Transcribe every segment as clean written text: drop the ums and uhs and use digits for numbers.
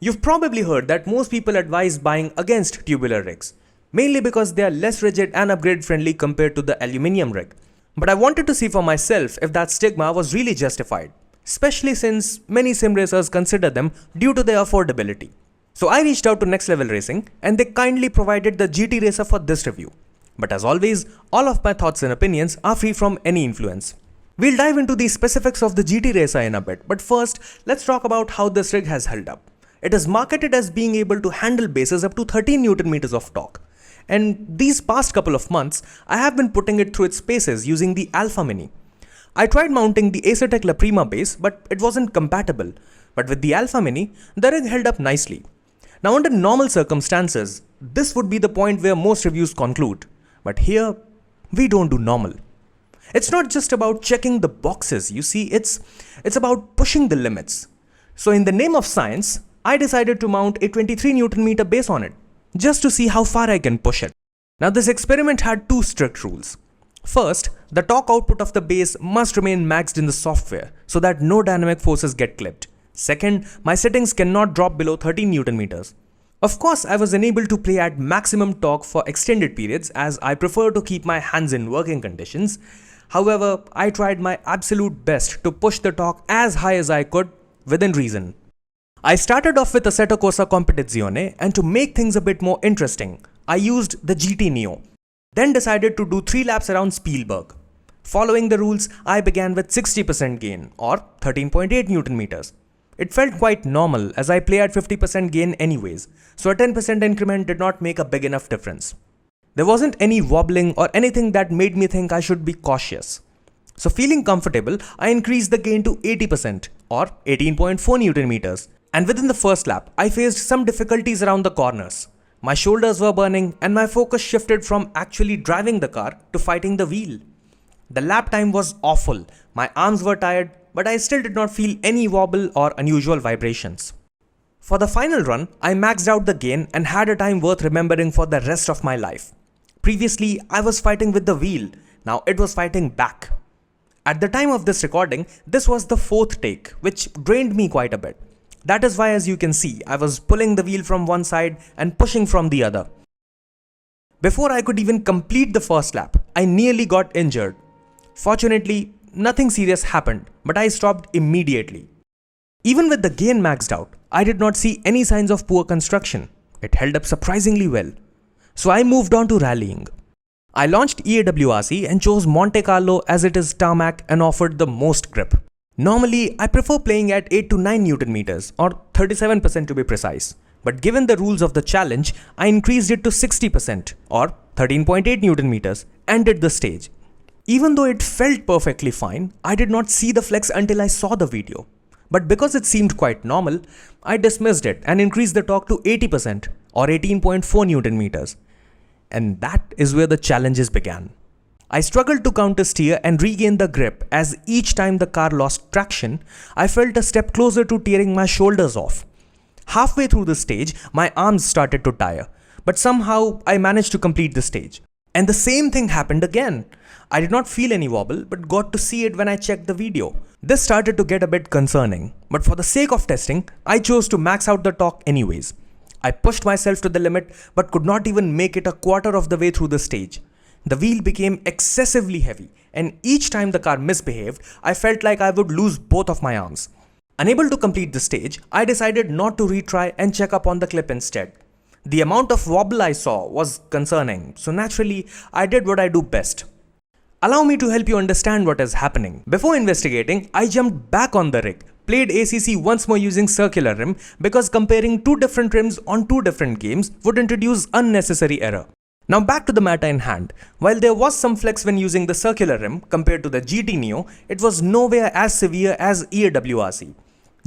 You've probably heard that most people advise buying against tubular rigs, mainly because they are less rigid and upgrade friendly compared to the aluminium rig. But I wanted to see for myself if that stigma was really justified, especially since many sim racers consider them due to their affordability. So I reached out to Next Level Racing and they kindly provided the GT Racer for this review. But as always, all of my thoughts and opinions are free from any influence. We'll dive into the specifics of the GT Racer in a bit, but first, let's talk about how this rig has held up. It is marketed as being able to handle bases up to 13 Newton meters of torque. And these past couple of months, I have been putting it through its paces using the Alpha Mini. I tried mounting the Acertec La Prima base, but it wasn't compatible. But with the Alpha Mini, the rig held up nicely. Now under normal circumstances, this would be the point where most reviews conclude. But here, we don't do normal. It's not just about checking the boxes, you see, it's about pushing the limits. So in the name of science, I decided to mount a 23 Newton meter base on it, just to see how far I can push it. Now this experiment had two strict rules. First, the torque output of the base must remain maxed in the software so that no dynamic forces get clipped. Second, my settings cannot drop below 13 Newton meters. Of course, I was unable to play at maximum torque for extended periods as I prefer to keep my hands in working conditions. However, I tried my absolute best to push the torque as high as I could within reason. I started off with Assetto Corsa Competizione, and to make things a bit more interesting, I used the GT Neo. Then decided to do 3 laps around Spielberg. Following the rules, I began with 60% gain or 13.8 Newton meters. It felt quite normal as I play at 50% gain anyways, so a 10% increment did not make a big enough difference. There wasn't any wobbling or anything that made me think I should be cautious. So feeling comfortable, I increased the gain to 80% or 18.4 Newton meters. And within the first lap, I faced some difficulties around the corners. My shoulders were burning and my focus shifted from actually driving the car to fighting the wheel. The lap time was awful, my arms were tired, but I still did not feel any wobble or unusual vibrations. For the final run, I maxed out the gain and had a time worth remembering for the rest of my life. Previously, I was fighting with the wheel, now it was fighting back. At the time of this recording, this was the 4th take, which drained me quite a bit. That is why, as you can see, I was pulling the wheel from one side and pushing from the other. Before I could even complete the first lap, I nearly got injured. Fortunately, nothing serious happened, but I stopped immediately. Even with the gain maxed out, I did not see any signs of poor construction. It held up surprisingly well. So I moved on to rallying. I launched EAWRC and chose Monte Carlo as it is tarmac and offered the most grip. Normally, I prefer playing at 8 to 9 Newton meters or 37% to be precise. But given the rules of the challenge, I increased it to 60% or 13.8 Newton meters and did the stage. Even though it felt perfectly fine, I did not see the flex until I saw the video. But because it seemed quite normal, I dismissed it and increased the torque to 80% or 18.4 Newton meters. And that is where the challenges began. I struggled to counter steer and regain the grip as each time the car lost traction, I felt a step closer to tearing my shoulders off. Halfway through the stage, my arms started to tire, but somehow I managed to complete the stage. And the same thing happened again. I did not feel any wobble, but got to see it when I checked the video. This started to get a bit concerning, but for the sake of testing, I chose to max out the torque anyways. I pushed myself to the limit, but could not even make it a quarter of the way through the stage. The wheel became excessively heavy, and each time the car misbehaved, I felt like I would lose both of my arms. Unable to complete the stage, I decided not to retry and check up on the clip instead. The amount of wobble I saw was concerning, so naturally, I did what I do best. Allow me to help you understand what is happening. Before investigating, I jumped back on the rig, played ACC once more using circular rim because comparing 2 different rims on 2 different games would introduce unnecessary error. Now back to the matter in hand. While there was some flex when using the circular rim compared to the GT Neo, it was nowhere as severe as EAWRC.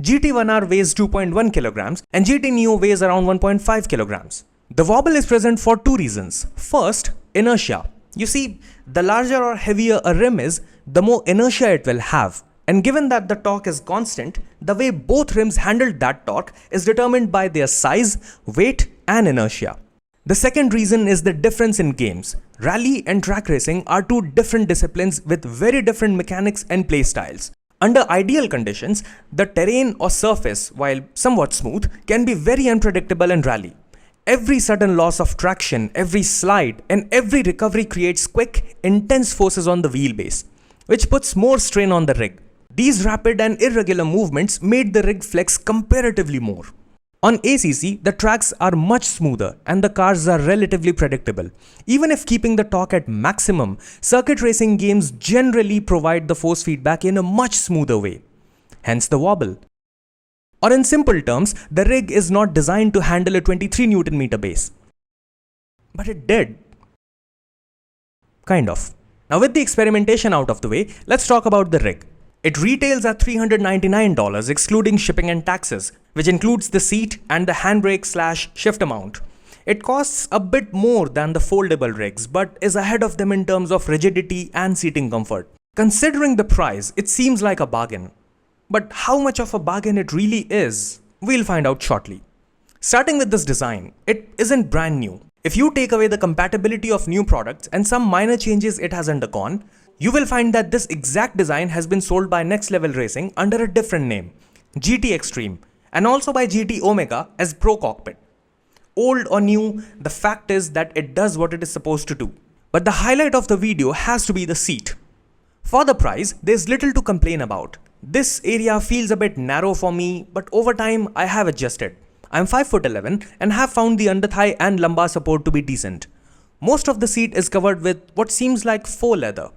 GT1R weighs 2.1 kilograms and GT Neo weighs around 1.5 kilograms. The wobble is present for 2 reasons. First, inertia. You see, the larger or heavier a rim is, the more inertia it will have. And given that the torque is constant, the way both rims handled that torque is determined by their size, weight, and inertia. The second reason is the difference in games. Rally and track racing are 2 different disciplines with very different mechanics and play styles. Under ideal conditions, the terrain or surface, while somewhat smooth, can be very unpredictable and rally. Every sudden loss of traction, every slide, and every recovery creates quick, intense forces on the wheelbase, which puts more strain on the rig. These rapid and irregular movements made the rig flex comparatively more. On ACC, the tracks are much smoother and the cars are relatively predictable. Even if keeping the torque at maximum, circuit racing games generally provide the force feedback in a much smoother way. Hence the wobble. Or in simple terms, the rig is not designed to handle a 23 Nm base. But it did. Kind of. Now with the experimentation out of the way, let's talk about the rig. It retails at $399 excluding shipping and taxes, which includes the seat and the handbrake/shifter mount. It costs a bit more than the foldable rigs, but is ahead of them in terms of rigidity and seating comfort. Considering the price, it seems like a bargain. But how much of a bargain it really is, we'll find out shortly. Starting with this design, it isn't brand new. If you take away the compatibility of new products and some minor changes it has undergone, you will find that this exact design has been sold by Next Level Racing under a different name, GT Extreme, and also by GT Omega as Pro Cockpit. Old or new, the fact is that it does what it is supposed to do. But the highlight of the video has to be the seat. For the price, there's little to complain about. This area feels a bit narrow for me, but over time I have adjusted. I'm 5'11" and have found the under-thigh and lumbar support to be decent. Most of the seat is covered with what seems like faux leather.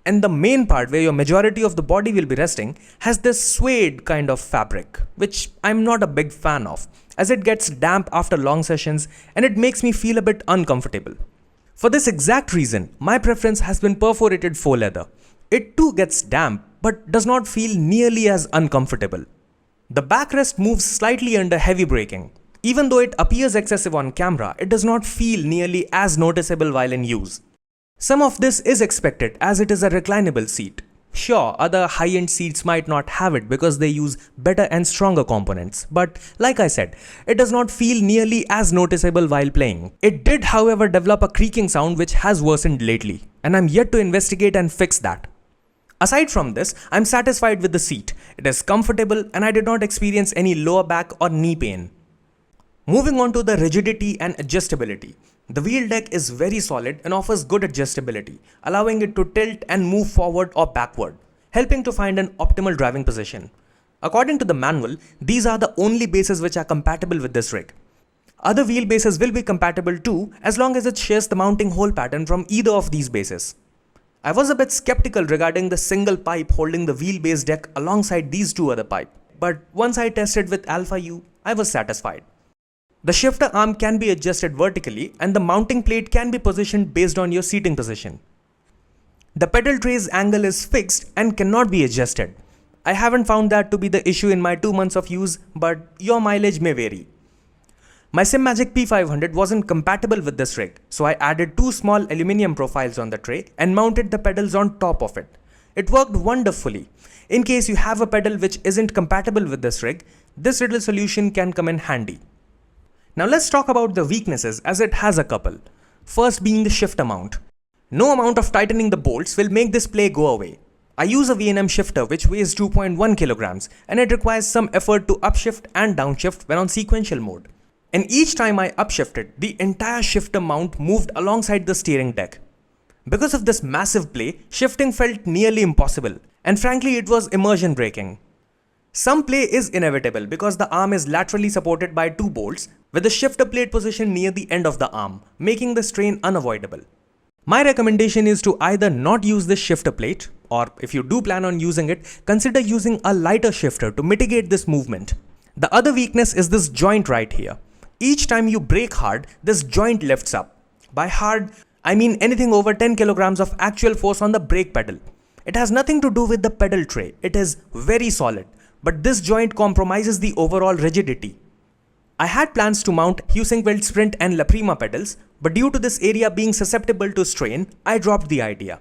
And the main part where your majority of the body will be resting has this suede kind of fabric, which I'm not a big fan of, as it gets damp after long sessions and it makes me feel a bit uncomfortable. For this exact reason, my preference has been perforated faux leather. It too gets damp, but does not feel nearly as uncomfortable. The backrest moves slightly under heavy braking. Even though it appears excessive on camera, it does not feel nearly as noticeable while in use. Some of this is expected as it is a reclinable seat. Sure, other high-end seats might not have it because they use better and stronger components, but like I said, it does not feel nearly as noticeable while playing. It did, however, develop a creaking sound which has worsened lately, and I'm yet to investigate and fix that. Aside from this, I'm satisfied with the seat. It is comfortable and I did not experience any lower back or knee pain. Moving on to the rigidity and adjustability. The wheel deck is very solid and offers good adjustability, allowing it to tilt and move forward or backward, helping to find an optimal driving position. According to the manual, these are the only bases which are compatible with this rig. Other wheel bases will be compatible too, as long as it shares the mounting hole pattern from either of these bases. I was a bit skeptical regarding the single pipe holding the wheelbase deck alongside these two other pipes, but once I tested with Alpha U, I was satisfied. The shifter arm can be adjusted vertically and the mounting plate can be positioned based on your seating position. The pedal tray's angle is fixed and cannot be adjusted. I haven't found that to be the issue in my 2 months of use, but your mileage may vary. My Simagic P500 wasn't compatible with this rig, so I added 2 small aluminium profiles on the tray and mounted the pedals on top of it. It worked wonderfully. In case you have a pedal which isn't compatible with this rig, this little solution can come in handy. Now let's talk about the weaknesses, as it has a couple. First being the shifter mount. No amount of tightening the bolts will make this play go away. I use a V&M shifter which weighs 2.1 kilograms and it requires some effort to upshift and downshift when on sequential mode. And each time I upshifted, the entire shifter mount moved alongside the steering deck. Because of this massive play, shifting felt nearly impossible, and frankly it was immersion breaking. Some play is inevitable because the arm is laterally supported by 2 bolts with the shifter plate positioned near the end of the arm, making the strain unavoidable. My recommendation is to either not use this shifter plate, or if you do plan on using it, consider using a lighter shifter to mitigate this movement. The other weakness is this joint right here. Each time you brake hard, this joint lifts up. By hard, I mean anything over 10 kilograms of actual force on the brake pedal. It has nothing to do with the pedal tray. It is very solid, but this joint compromises the overall rigidity. I had plans to mount Husingweld Sprint and La Prima pedals, but due to this area being susceptible to strain, I dropped the idea.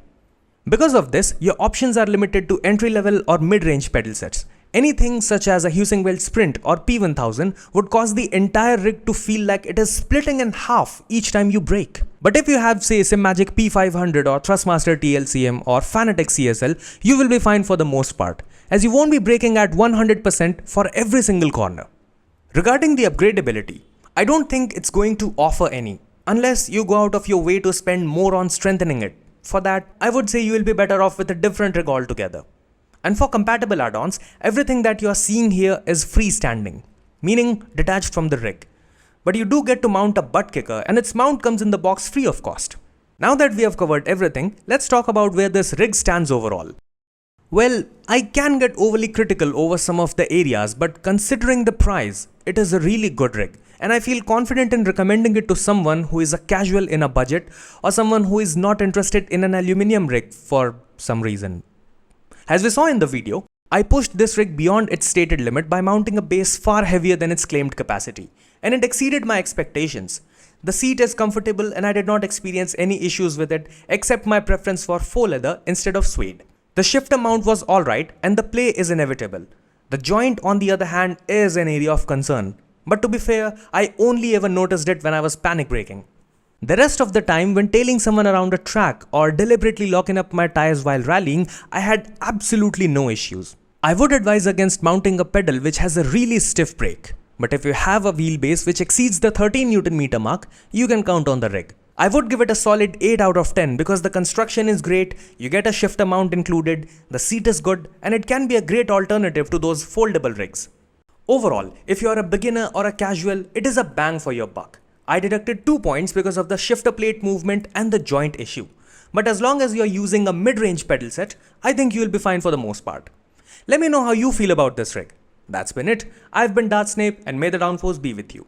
Because of this, your options are limited to entry-level or mid-range pedal sets. Anything such as a Husingweld Sprint or P1000 would cause the entire rig to feel like it is splitting in half each time you brake. But if you have, say, Simagic P500 or Thrustmaster TLCM or Fanatec CSL, you will be fine for the most part. as you won't be braking at 100% for every single corner. Regarding the upgradability, I don't think it's going to offer any, unless you go out of your way to spend more on strengthening it. For that, I would say you will be better off with a different rig altogether. And for compatible add-ons, everything that you are seeing here is freestanding, meaning detached from the rig. But you do get to mount a butt kicker, and its mount comes in the box free of cost. Now that we have covered everything, let's talk about where this rig stands overall. Well, I can get overly critical over some of the areas, but considering the price, it is a really good rig. And I feel confident in recommending it to someone who is a casual in a budget or someone who is not interested in an aluminium rig for some reason. As we saw in the video, I pushed this rig beyond its stated limit by mounting a base far heavier than its claimed capacity, and it exceeded my expectations. The seat is comfortable and I did not experience any issues with it except my preference for faux leather instead of suede. The shifter mount was alright and the play is inevitable. The joint on the other hand is an area of concern, but to be fair, I only ever noticed it when I was panic braking. The rest of the time when tailing someone around a track or deliberately locking up my tires while rallying, I had absolutely no issues. I would advise against mounting a pedal which has a really stiff brake, but if you have a wheelbase which exceeds the 13 Nm mark, you can count on the rig. I would give it a solid 8 out of 10 because the construction is great, you get a shifter mount included, the seat is good, and it can be a great alternative to those foldable rigs. Overall, if you are a beginner or a casual, it is a bang for your buck. I deducted 2 points because of the shifter plate movement and the joint issue. But as long as you are using a mid-range pedal set, I think you will be fine for the most part. Let me know how you feel about this rig. That's been it. I've been Dartsnape and may the downforce be with you.